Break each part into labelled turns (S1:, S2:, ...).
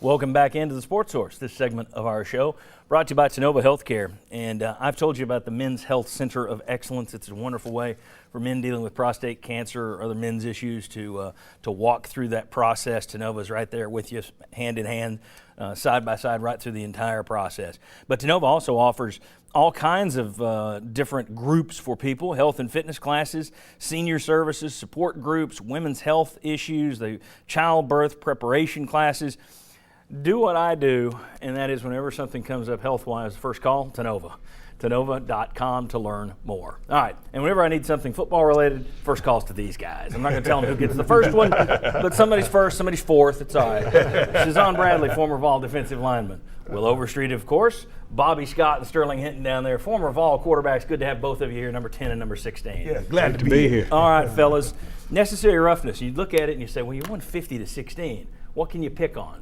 S1: Welcome back into the Sports Source, this segment of our show, brought to you by Tennova Healthcare. And I've told you about the Men's Health Center of Excellence. It's a wonderful way for men dealing with prostate cancer or other men's issues to walk through that process. Tennova's right there with you, hand in hand, side by side, right through the entire process. But Tennova also offers all kinds of different groups for people, health and fitness classes, senior services, support groups, women's health issues, the childbirth preparation classes. Do what I do, and that is whenever something comes up health-wise, first call, Tennova. Tennova.com to learn more. All right, and whenever I need something football-related, first call's to these guys. I'm not going to tell them who gets the first one, but somebody's first, somebody's fourth. It's all right. Shazon Bradley, former Vol defensive lineman. Will Overstreet, of course. Bobby Scott and Sterling Hinton down there. Former Vol quarterbacks. Good to have both of you here, number 10 and number 16.
S2: Yeah, glad to be here.
S1: All right, fellas. Necessary roughness. You look at it and you say, well, you won 50-16. What can you pick on?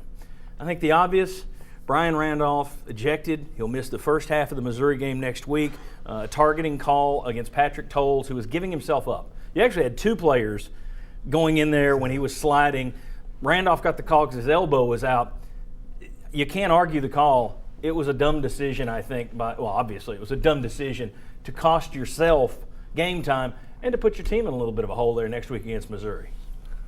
S1: I think the obvious, Brian Randolph ejected. He'll miss the first half of the Missouri game next week. A targeting call against Patrick Towles, who was giving himself up. You actually had two players going in there when he was sliding. Randolph got the call because his elbow was out. You can't argue the call. It was a dumb decision, I think. Obviously, it was a dumb decision to cost yourself game time and to put your team in a little bit of a hole there next week against Missouri.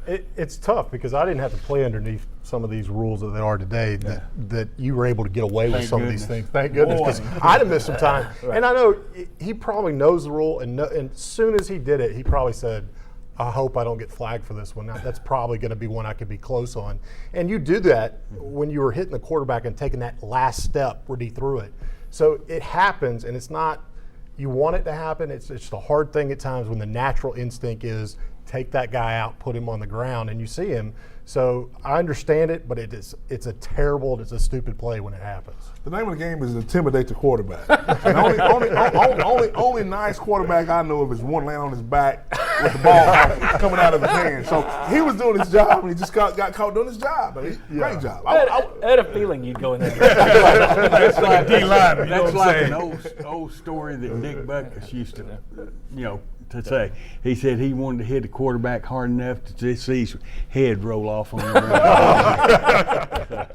S3: It's tough because I didn't have to play underneath some of these rules that they are today that you were able to get away with some of these things. Thank goodness, because I'd have missed some time. Right. And I know he probably knows the rule, and as soon as he did it, he probably said, I hope I don't get flagged for this one. Now, that's probably going to be one I could be close on. And you do that when you were hitting the quarterback and taking that last step where he threw it. So it happens, and it's not you want it to happen. It's just a hard thing at times when the natural instinct is take that guy out, put him on the ground, and you see him. So I understand it, but it's a stupid play when it happens.
S2: The name of the game is intimidate the quarterback. And only nice quarterback I know of is one laying on his back with the ball coming out of his hand. So he was doing his job, and he just got caught doing his job. Great job.
S1: I had a feeling you'd go in there.
S4: That's like
S2: D-lineman,
S4: an old story that Nick Butkus used to, to say. He said he wanted to hit the quarterback hard enough to see his head roll off on the ground.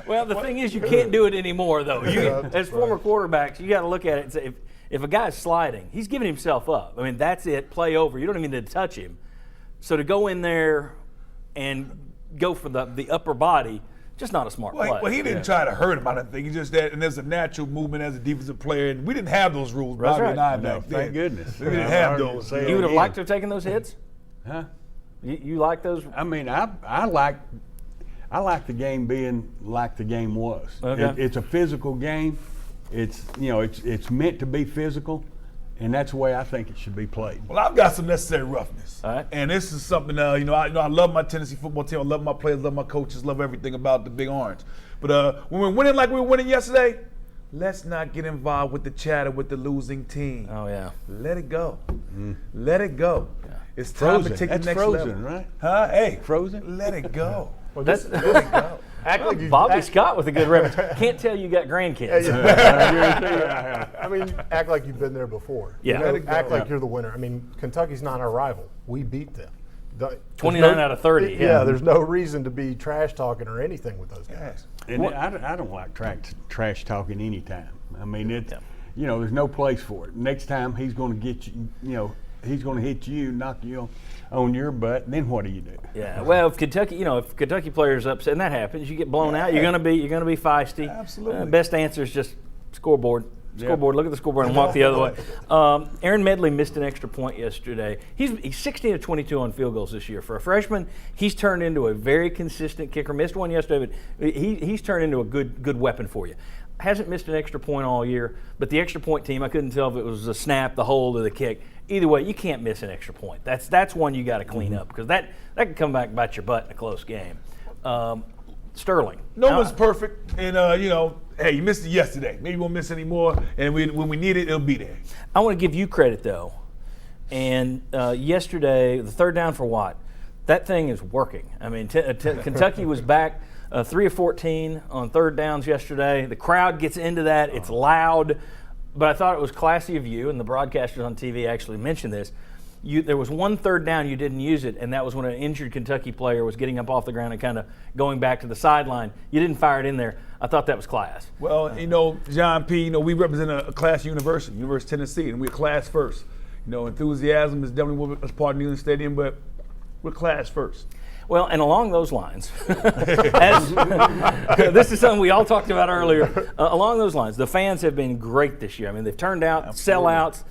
S1: Well, the thing is, you can't do it anymore, though. As former quarterbacks, you got to look at it and say, if a guy's sliding, he's giving himself up. I mean, that's it, play over. You don't even need to touch him. So to go in there and go for the upper body, just not a smart play.
S2: Well, he didn't try to hurt him, I don't think. He just and there's a natural movement as a defensive player, and we didn't have those rules,
S1: That's
S2: Bobby
S1: right.
S2: and I
S4: No,
S2: back then.
S4: thank goodness.
S2: We didn't have those.
S1: You would have liked to have taken those hits?
S4: Huh?
S1: You like those?
S4: I mean, I like the game being like the game was.
S1: Okay.
S4: It's a physical game. It's meant to be physical, and that's the way I think it should be played.
S2: Well, I've got some necessary roughness.
S1: All right.
S2: And this is something, I love my Tennessee football team. I love my players, love my coaches, love everything about the Big Orange. But when we're winning like we were winning yesterday, let's not get involved with the chatter with the losing team.
S1: Oh, yeah.
S2: Let it go. Let it go. Yeah. It's time
S4: Frozen.
S2: to take
S4: That's
S2: the next
S4: Frozen,
S2: level.
S4: right?
S2: Huh? Hey.
S4: Frozen?
S2: Let it go.
S3: Well,
S1: That's
S2: Let it go.
S1: Bobby Scott with a good reference. Can't tell you got grandkids.
S3: I mean, act like you've been there before.
S1: Yeah.
S3: Act like you're the winner. I mean, Kentucky's not our rival. We beat them.
S1: 29 out of 30.
S3: Yeah, there's no reason to be trash talking or anything with those guys.
S4: And I don't like trash talking anytime. I mean, there's no place for it. Next time he's going to get you, he's going to hit you, knock you on your butt. Then what do you do?
S1: Yeah. Well, if Kentucky players upset, and that happens, you get blown out. You're going to be feisty.
S2: Absolutely.
S1: Best answer is just scoreboard. Look at the scoreboard and walk the other way. Aaron Medley missed an extra point yesterday. He's 16 of 22 on field goals this year. For a freshman, he's turned into a very consistent kicker. Missed one yesterday, but he's turned into a good weapon for you. Hasn't missed an extra point all year, but the extra point team, I couldn't tell if it was a snap, the hold, or the kick. Either way, you can't miss an extra point. That's one you got to clean up because that can come back and bite your butt in a close game. Sterling.
S2: No one's perfect, and hey, you missed it yesterday. Maybe you won't miss any more, and when we need it, it'll be there.
S1: I want to give you credit though. And yesterday, the third down for Watt, that thing is working. I mean, Kentucky was back 3 of 14 on third downs yesterday. The crowd gets into that. It's loud. But I thought it was classy of you, and the broadcasters on TV actually mentioned this. there was one third down you didn't use it, and that was when an injured Kentucky player was getting up off the ground and kind of going back to the sideline. You didn't fire it in there. I thought that was class.
S5: Well, John P., we represent a class university, University of Tennessee, and we're class first. Enthusiasm is definitely what's part of Neyland Stadium, but we're class first.
S1: Well, and along those lines, this is something we all talked about earlier. Along those lines, the fans have been great this year. I mean, they've turned out, sellouts.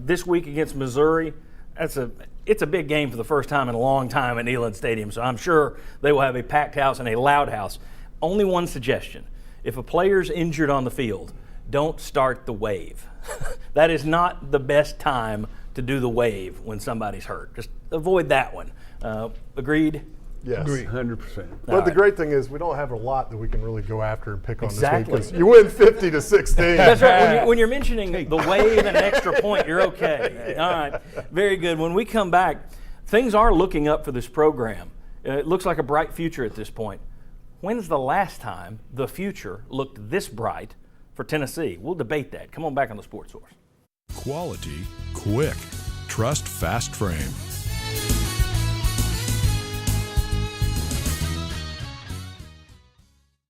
S1: This week against Missouri, it's a big game for the first time in a long time at Neyland Stadium, so I'm sure they will have a packed house and a loud house. Only one suggestion. If a player's injured on the field, don't start the wave. That is not the best time to do the wave when somebody's hurt. Just avoid that one. Agreed?
S3: Yes.
S4: 100%.
S3: But the great thing is we don't have a lot that we can really go after and pick on
S1: Exactly.
S3: this week. 'Cause you win 50-16.
S1: That's right. When you're mentioning the wave and an extra point, you're okay. All right. Very good. When we come back, things are looking up for this program. It looks like a bright future at this point. When's the last time the future looked this bright for Tennessee? We'll debate that. Come on back on the Sports Source.
S6: Quality, quick. Trust Fast Frame.